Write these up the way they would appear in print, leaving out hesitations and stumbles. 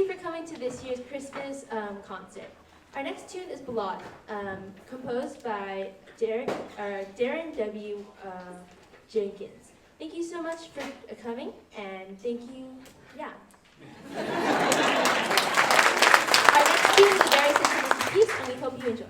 you for coming to this year's Christmas concert. Our next tune is Ballad, composed by Darren W. Jenkins. Thank you so much for coming, and thank you, yeah. Our next tune is a very sentimental piece, and we hope you enjoy.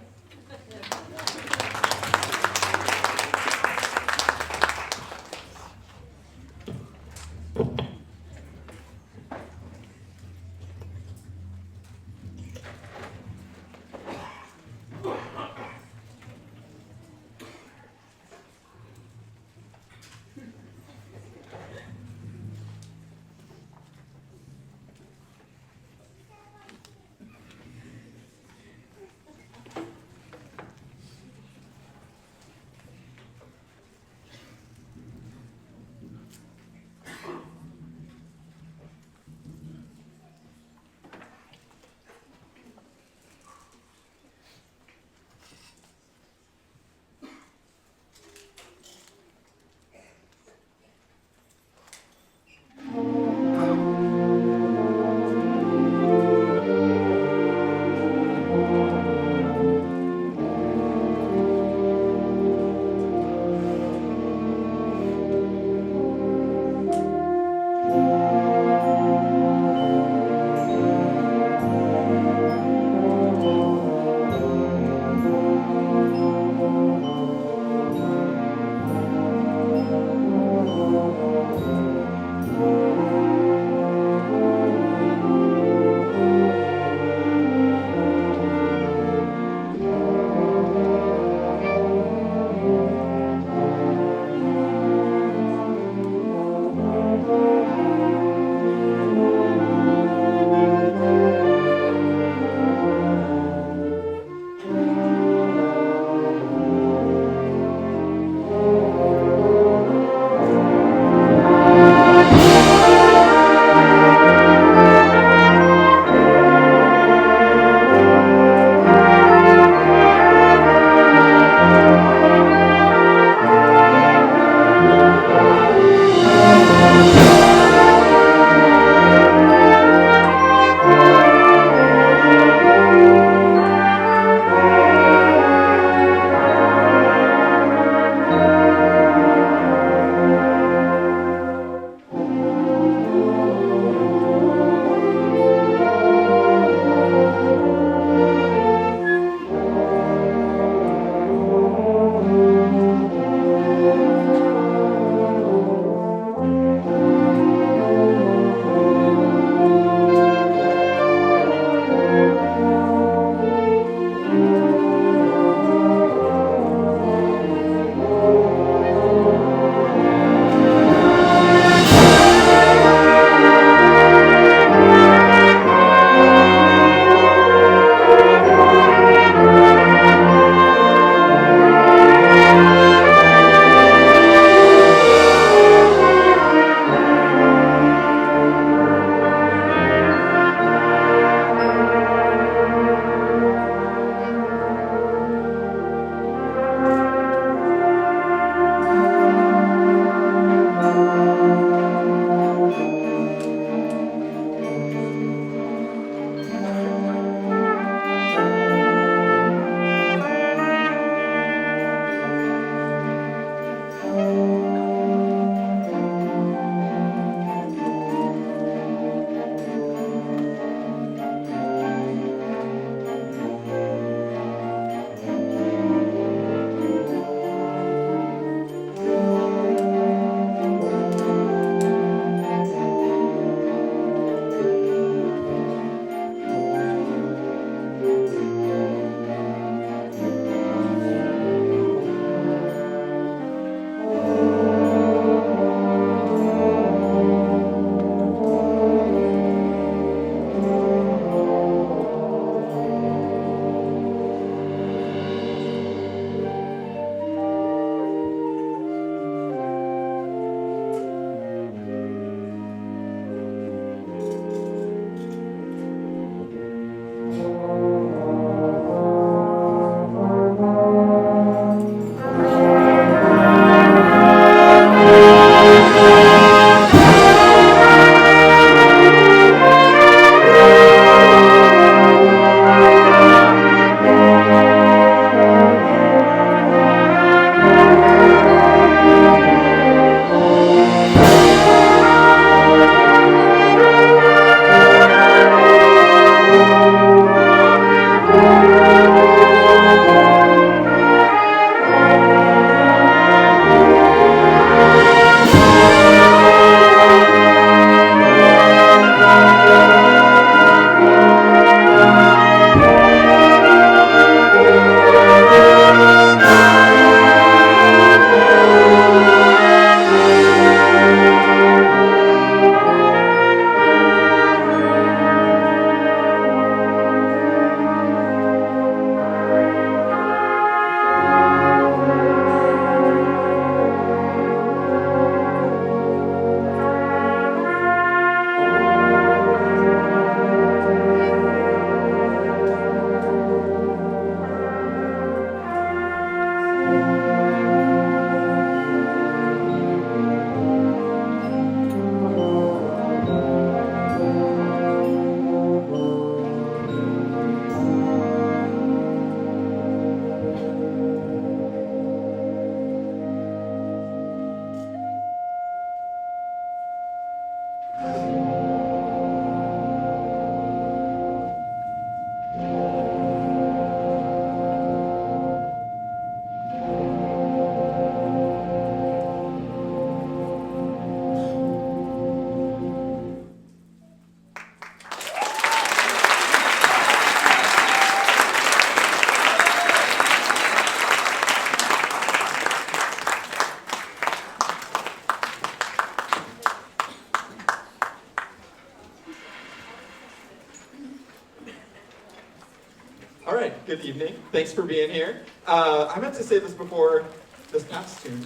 right, good evening. Thanks for being here. I meant to say this before this past tune.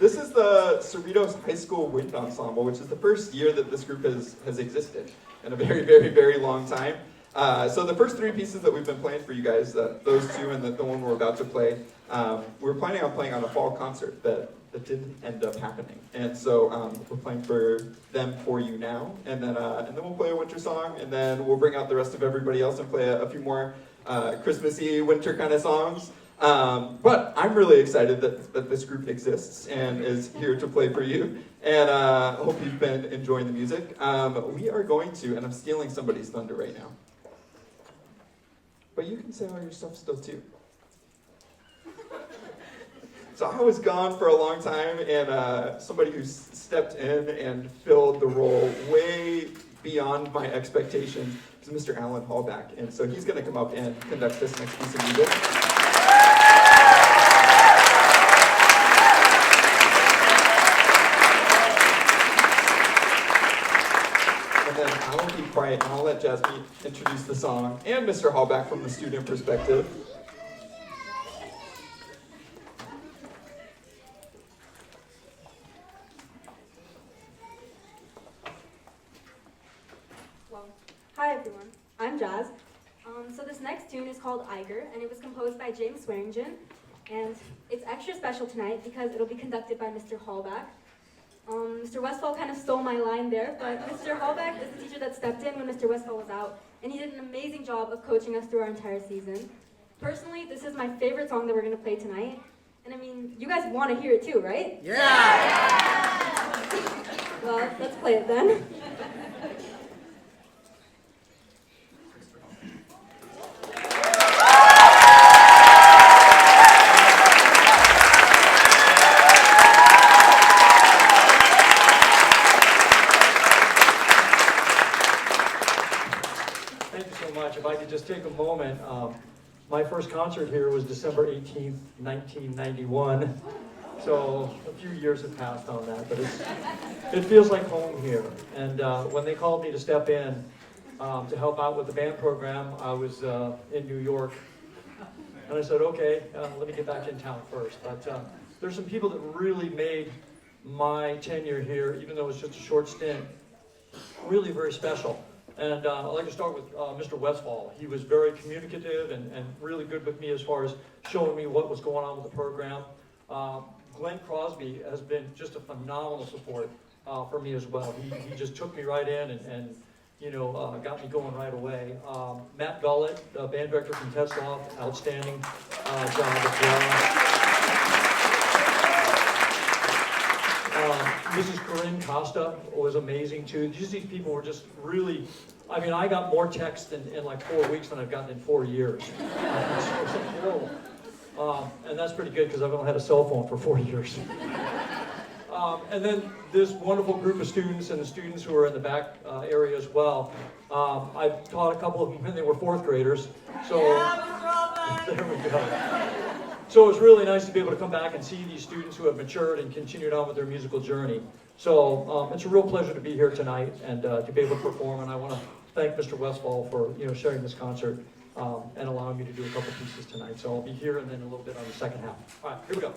This is the Cerritos High School Wind Ensemble, which is the first year that this group has existed in a very, very, very long time. So the first three pieces that we've been playing for you guys, those two and the one we're about to play, we were planning on playing on a fall concert that didn't end up happening. And so we're playing for them for you now, and then we'll play a winter song, and then we'll bring out the rest of everybody else and play a few more Christmassy winter kind of songs. But I'm really excited that this group exists and is here to play for you, and I hope you've been enjoying the music. We are going to, and I'm stealing somebody's thunder right now, but you can say all your stuff still too. So I was gone for a long time, and somebody who stepped in and filled the role way beyond my expectations is Mr. Alan Hallback, and so he's going to come up and conduct this next piece of music. And then I will be quiet, and I'll let Jasmine introduce the song and Mr. Hallback from the student perspective. Hi everyone, I'm Jazz. So this next tune is called Iger, and it was composed by James Swearingen, and it's extra special tonight because it'll be conducted by Mr. Hallback. Mr. Westfall kind of stole my line there, but Mr. Hallback is the teacher that stepped in when Mr. Westfall was out, and he did an amazing job of coaching us through our entire season. Personally, this is my favorite song that we're going to play tonight, and I mean, you guys want to hear it too, right? Yeah! Well, let's play it then. If I could just take a moment, my first concert here was December 18th, 1991. So a few years have passed on that, but it feels like home here. And when they called me to step in to help out with the band program, I was in New York. And I said, okay, let me get back in town first. But there's some people that really made my tenure here, even though it was just a short stint, really very special. And I'd like to start with Mr. Westfall. He was very communicative and really good with me as far as showing me what was going on with the program. Glenn Crosby has been just a phenomenal support for me as well. He just took me right in and you know, got me going right away. Matt Gullett, the band director from Tetzlaff, outstanding job as well. Mrs. Corinne Costa was amazing too. Just these people were just really, I mean, I got more text in like 4 weeks than I've gotten in 4 years. It's horrible. And that's pretty good because I've only had a cell phone for 4 years. And then this wonderful group of students and the students who are in the back area as well. I've taught a couple of them when they were 4th graders. So there we go. So it's really nice to be able to come back and see these students who have matured and continued on with their musical journey. So it's a real pleasure to be here tonight and to be able to perform. And I want to thank Mr. Westfall for sharing this concert and allowing me to do a couple pieces tonight. So I'll be here and then a little bit on the second half. All right, here we go.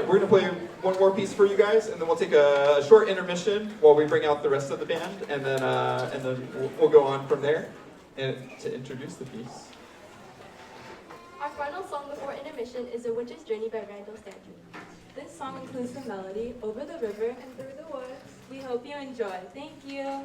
we're gonna play one more piece for you guys, and then we'll take a short intermission while we bring out the rest of the band, and then we'll go on from there and to introduce the piece. Our final song before intermission is A Winter's Journey by Randall Stanton. This song includes the melody Over the River and Through the Woods. We hope you enjoy. Thank you.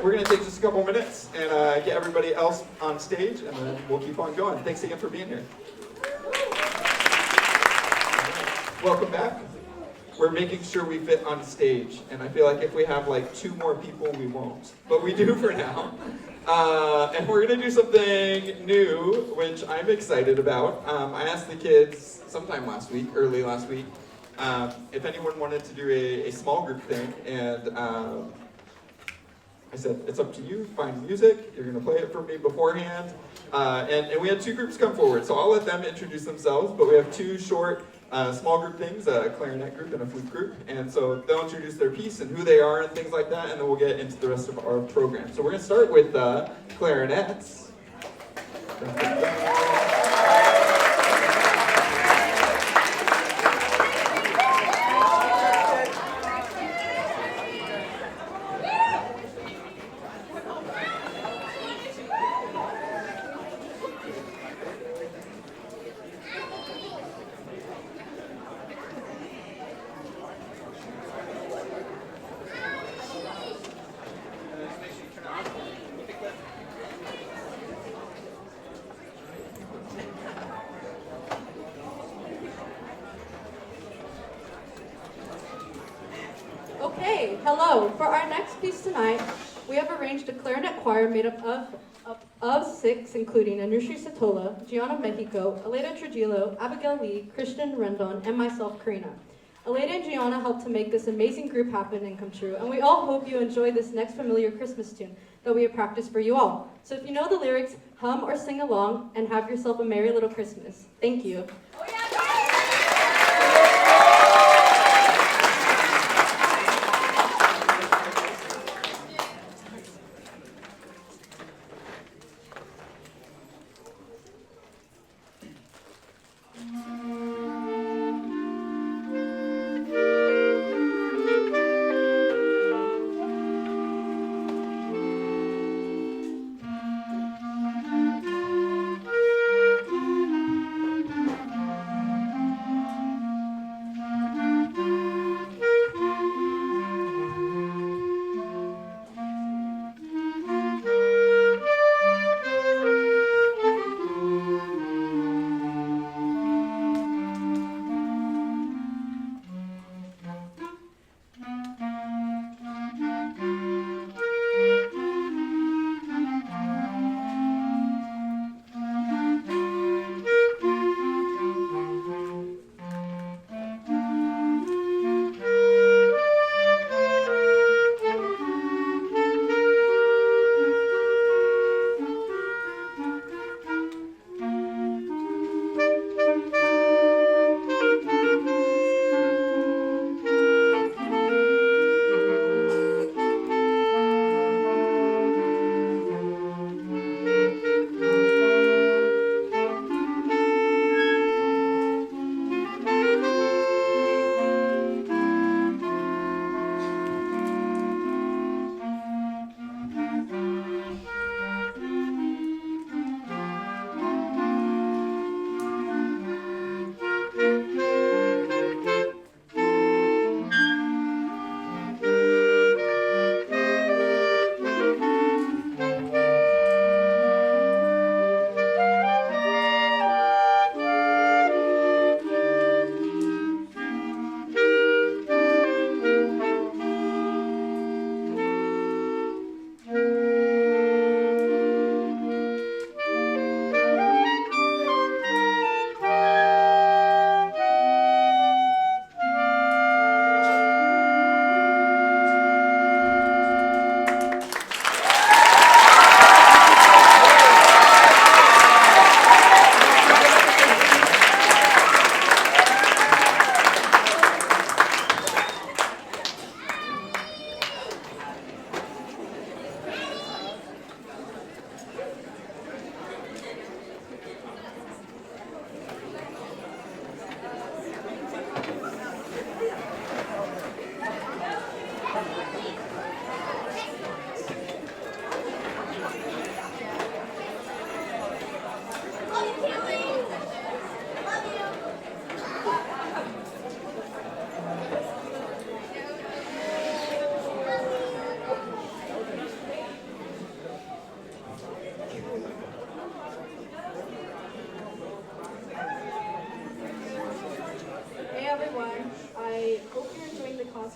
We're going to take just a couple minutes and get everybody else on stage, and then we'll keep on going. Thanks again for being here. Welcome back. we're making sure we fit on stage. And I feel like if we have like 2 more people, we won't. But we do for now. And we're gonna do something new, which I'm excited about. I asked the kids sometime last week, early last week, if anyone wanted to do a small group thing. And I said, it's up to you, find music, you're gonna play it for me beforehand. And we had 2 groups come forward, so I'll let them introduce themselves, but we have 2 short small group things, a clarinet group and a flute group, and so they'll introduce their piece and who they are and things like that, and then we'll get into the rest of our program. So we're gonna start with clarinets. Okay, hello. For our next piece tonight, we have arranged a clarinet choir made up of 6, including Anushri Satola, Gianna Mexico, Aleda Trujillo, Abigail Lee, Christian Rendon, and myself, Karina. Aleda and Gianna helped to make this amazing group happen and come true, and we all hope you enjoy this next familiar Christmas tune that we have practiced for you all. So if you know the lyrics, hum or sing along, and have yourself a merry little Christmas. Thank you.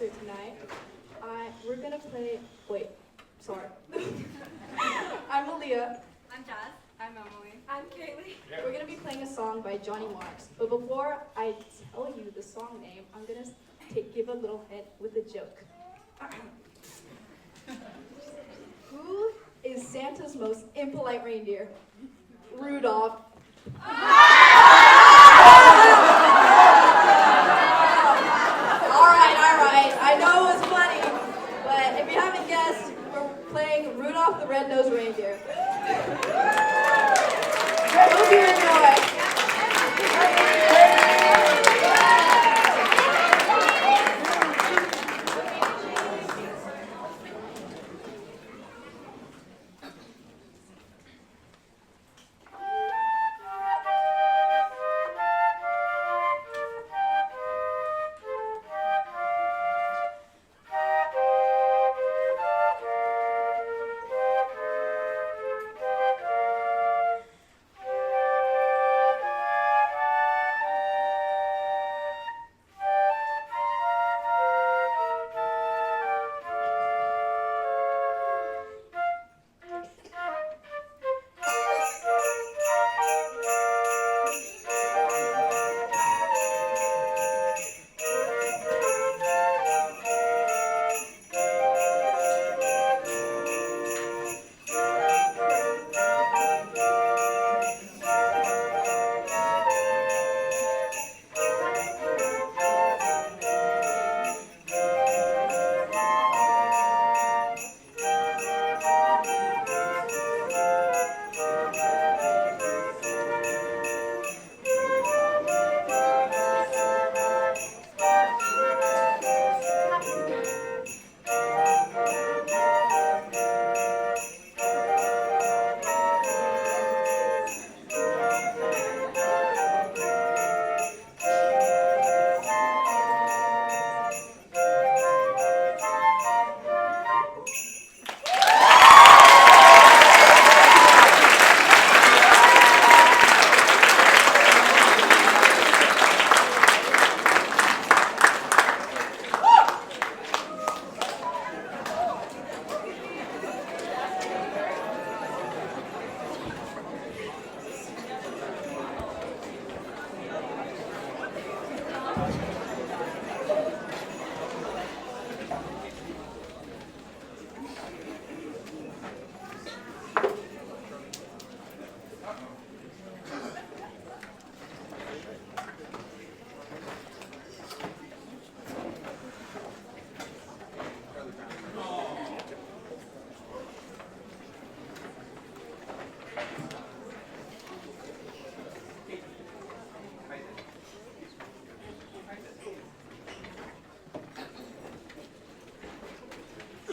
concert tonight. We're gonna play. Wait, sorry. I'm Aaliyah. I'm Jazz. I'm Emily. I'm Kaylee. We're gonna be playing a song by Johnny Marks. But before I tell you the song name, I'm gonna give a little hint with a joke. Who is Santa's most impolite reindeer? Rudolph. Alright. I know it was funny, but if you haven't guessed, we're playing Rudolph the Red-Nosed Reindeer. Hope you enjoy.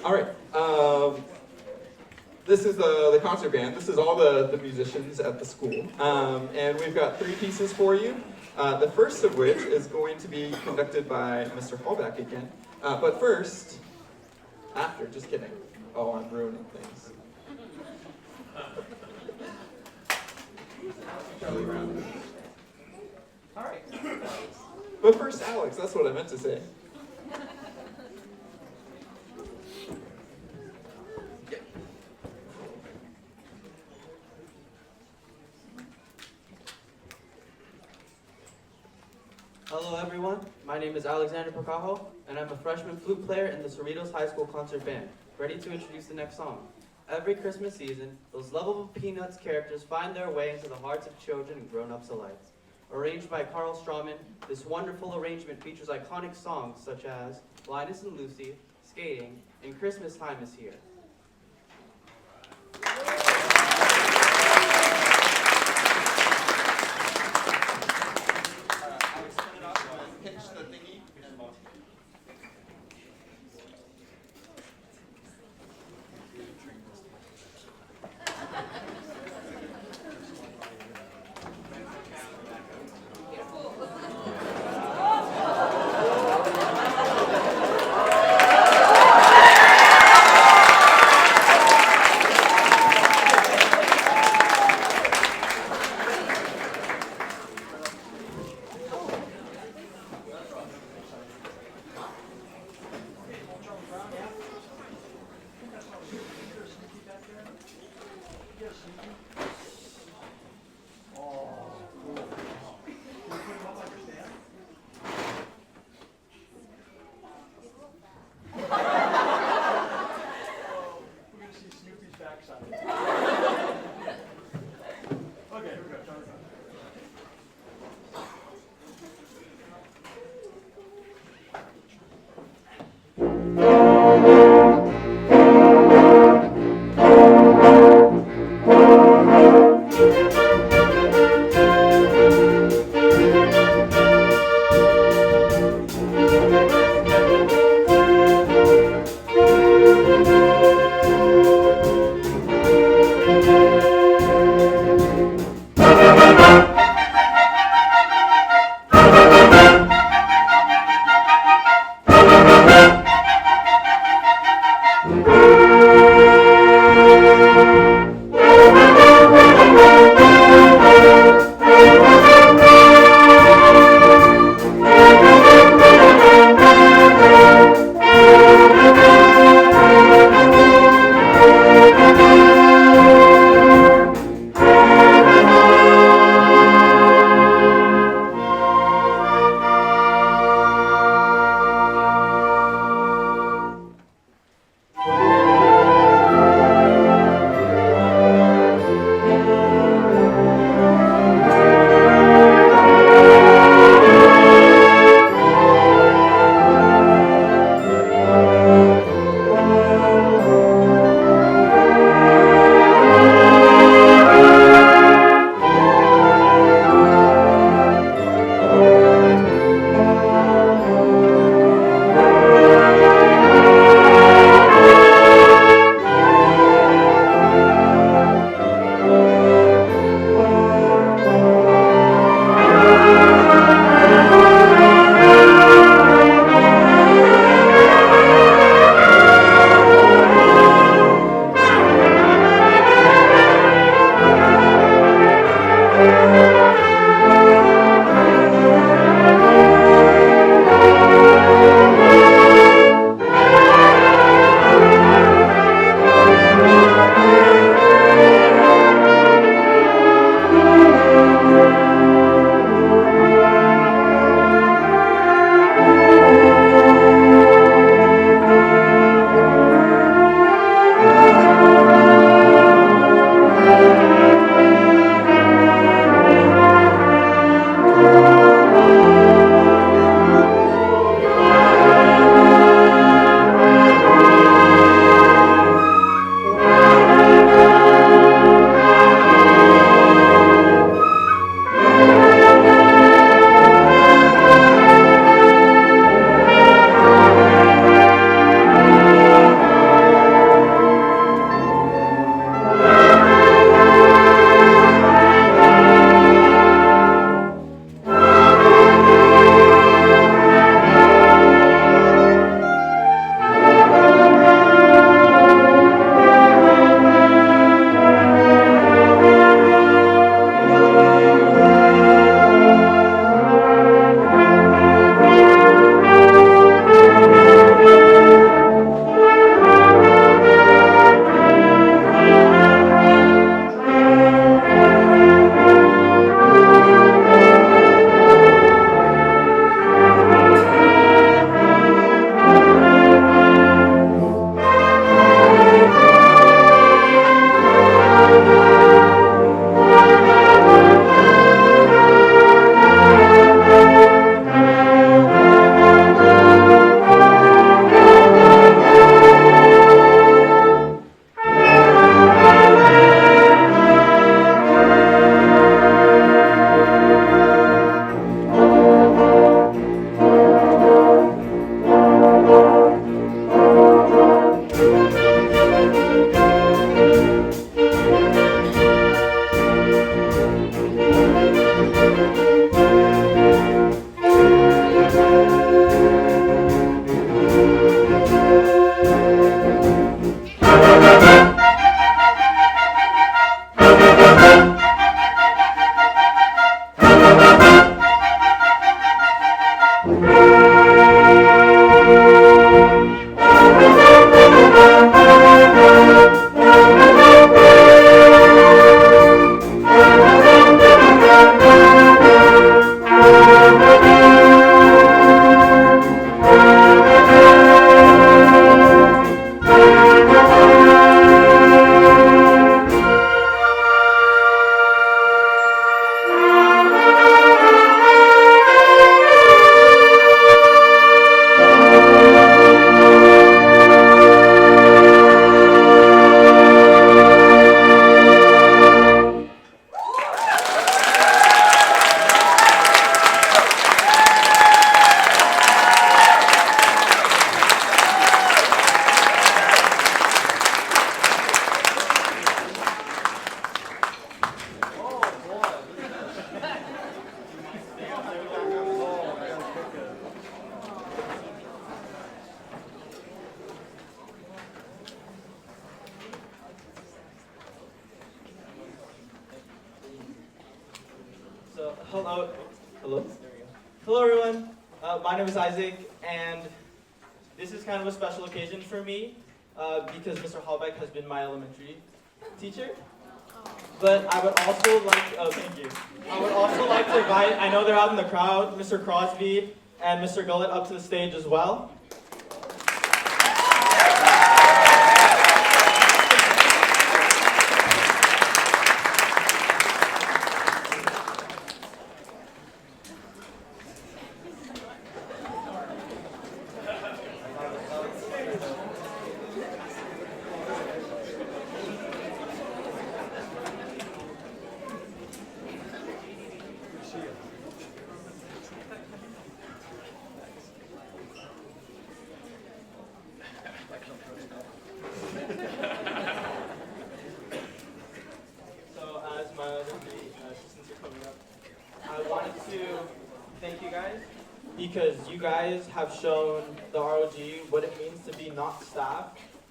All right. This is the concert band. This is all the musicians at the school. And we've got 3 pieces for you. The first of which is going to be conducted by Mr. Hallback again. But first, just kidding. Oh, I'm ruining things. Charlie Brown. All right. But first, Alex, that's what I meant to say. Hello everyone, my name is Alexander Picajo, and I'm a freshman flute player in the Cerritos High School Concert Band, ready to introduce the next song. Every Christmas season, those lovable Peanuts characters find their way into the hearts of children and grown-ups alike. Arranged by Carl Straumann, this wonderful arrangement features iconic songs such as Linus and Lucy, Skating, and Christmas Time is Here. backside. Okay, here we go. Jonathan. Hello. Hello. There we go. Hello, everyone. My name is Isaac, and this is kind of a special occasion for me because Mr. Hallbeck has been my elementary teacher. But I would also like, thank you. I would also like to invite, I know they're out in the crowd, Mr. Crosby and Mr. Gullett up to the stage as well. So as my other three assistants are coming up, I wanted to thank you guys because you guys have shown the ROG what it means to be not staff,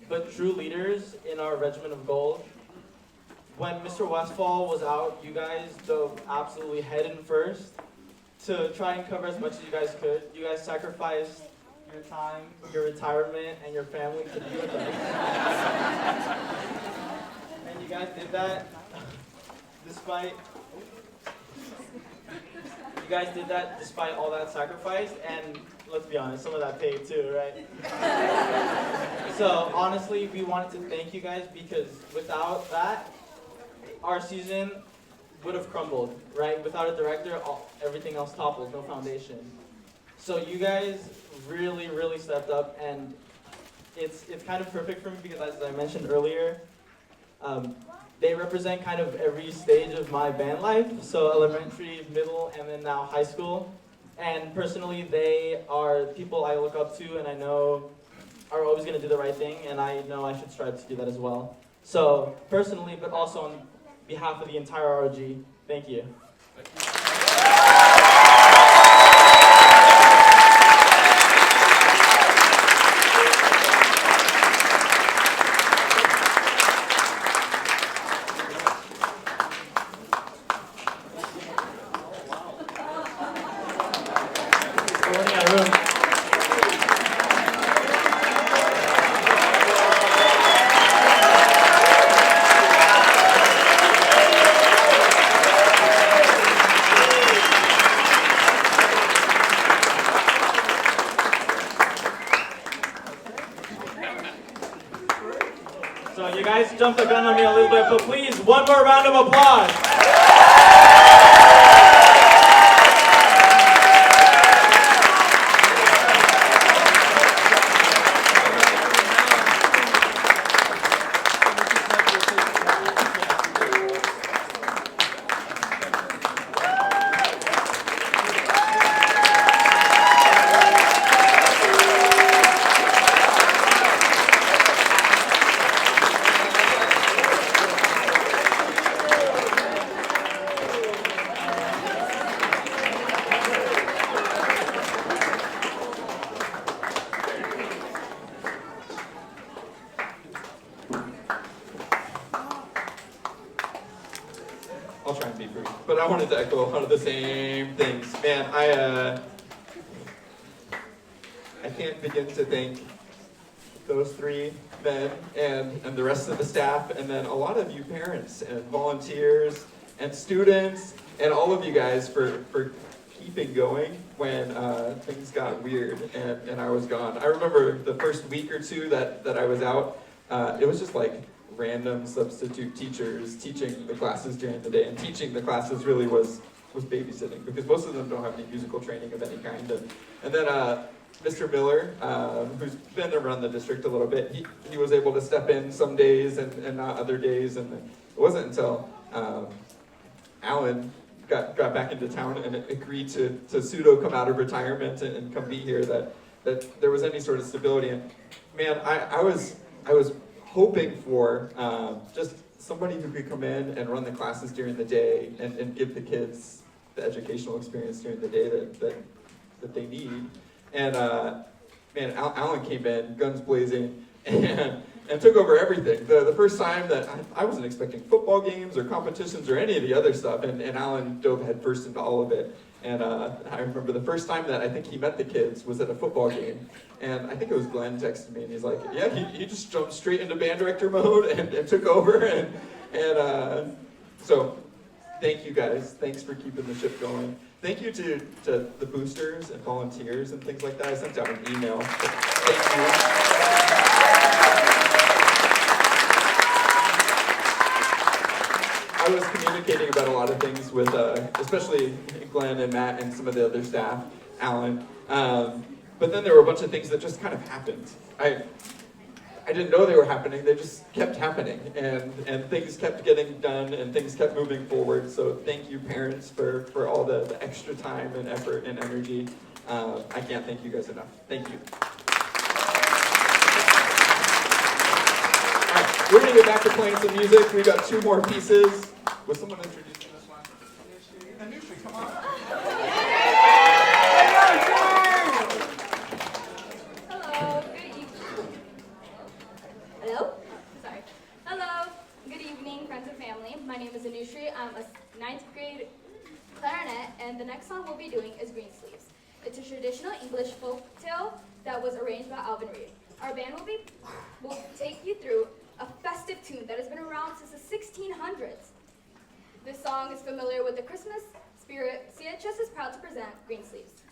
but true leaders in our regiment of gold. When Mr. Westfall was out, you guys dove absolutely head in first to try and cover as much as you guys could. You guys sacrificed your time, your retirement, and your family to be with us. And you guys did that despite all that sacrifice, and let's be honest, some of that paid too, right? So honestly, we wanted to thank you guys because without that, our season would have crumbled, right? Without a director, everything else topples, no foundation. So you guys really, really stepped up, and it's kind of perfect for me because as I mentioned earlier, they represent kind of every stage of my band life, so elementary, middle, and then now high school. And personally, they are people I look up to and I know are always going to do the right thing, and I know I should strive to do that as well. So personally, but also on behalf of the entire ROG, thank you. We're running out of room. So you guys jumped the gun on me a little bit, but please, one more round of applause. I'll try and be brief, but I wanted to echo a lot of the same things. Man, I can't begin to thank those three men and the rest of the staff, and then a lot of you parents and volunteers and students and all of you guys for keeping going when things got weird and I was gone. I remember the first week or two that I was out, it was just like random substitute teachers teaching the classes during the day, and teaching the classes really was babysitting because most of them don't have any musical training of any kind. And then Mr. Miller, who's been around the district a little bit, he was able to step in some days and not other days, and it wasn't until Alan got back into town and agreed to pseudo come out of retirement and come be here that there was any sort of stability. And man, I was hoping for just somebody who could come in and run the classes during the day and give the kids the educational experience during the day that they need. And man, Alan came in, guns blazing, and and took over everything. The first time that I wasn't expecting football games or competitions or any of the other stuff, and Alan dove headfirst into all of it. And I remember the first time that I think he met the kids was at a football game. And I think it was Glenn texted me, and he's like, yeah, he just jumped straight into band director mode and took over. So thank you guys. Thanks for keeping the ship going. Thank you to the boosters and volunteers and things like that. I sent out an email. Thank you. I was communicating about a lot of things with, especially Glenn and Matt and some of the other staff, Alan. But then there were a bunch of things that just kind of happened. I didn't know they were happening. They just kept happening, and things kept getting done, and things kept moving forward. So thank you, parents, for all the extra time and effort and energy. I can't thank you guys enough. Thank you. All right, we're gonna get back to playing some music. We got 2 more pieces. Was someone introducing this one? Anushri, come on. Hello, good evening. Hello? Sorry. Hello, good evening, friends and family. My name is Anushri. I'm a 9th grade clarinet, and the next song we'll be doing is Green Sleeves. It's a traditional English folk tale that was arranged by Alvin Reed. Our band will take you through a festive tune that has been around since the 1600s. This song is familiar with the Christmas spirit. CHS is proud to present Green Sleeves.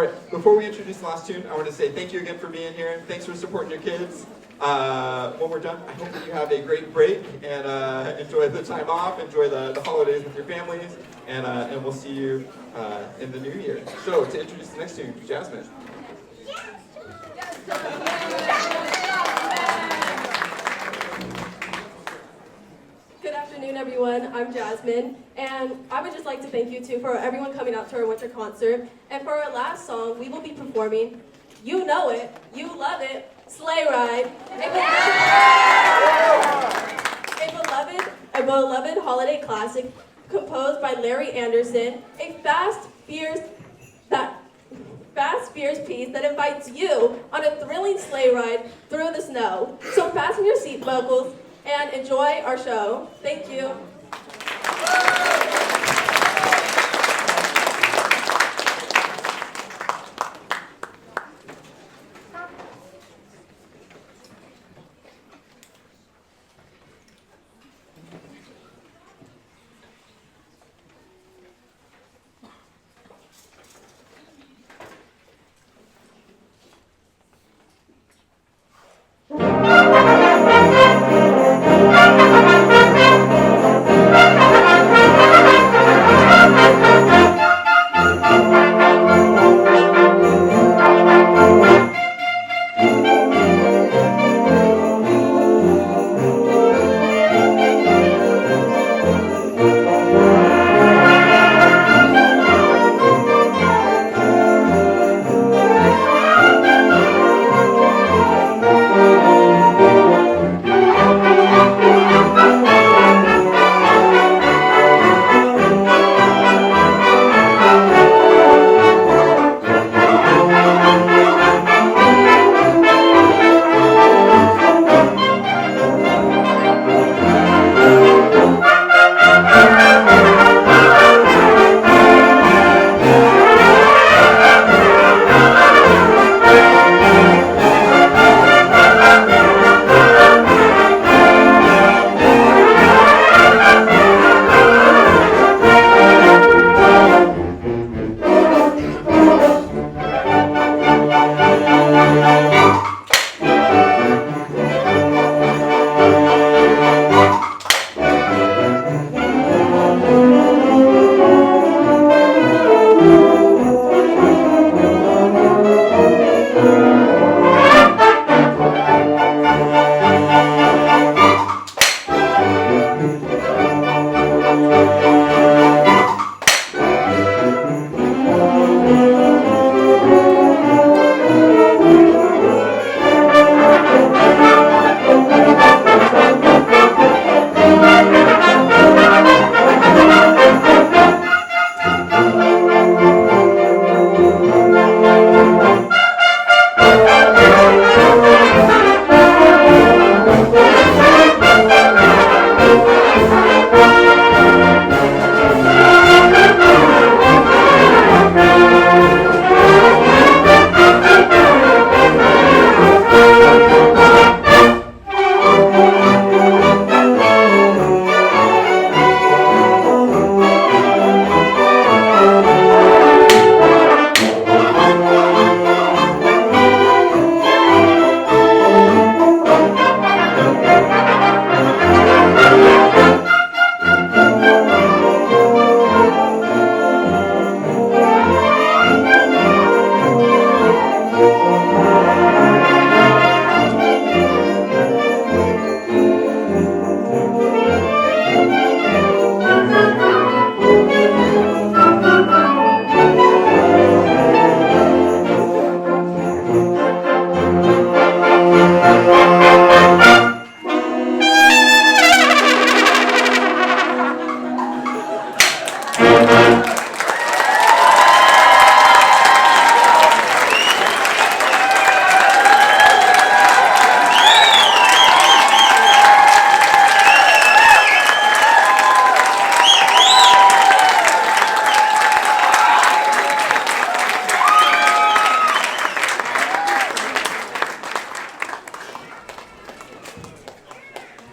All right, before we introduce the last tune, I want to say thank you again for being here. Thanks for supporting your kids. When we're done, I hope that you have a great break and enjoy the time off, enjoy the holidays with your families, and we'll see you in the new year. So, to introduce the next tune, Jasmine. Good afternoon, everyone. I'm Jasmine, and I would just like to thank you too for everyone coming out to our winter concert. And for our last song, we will be performing "You Know It, You Love It," Sleigh Ride, a beloved holiday classic composed by Larry Anderson, a fast, fierce piece that invites you on a thrilling sleigh ride through the snow. So fasten your seat buckles and enjoy our show. Thank you.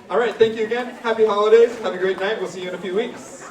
All right, thank you again. Happy holidays. Have a great night. We'll see you in a few weeks.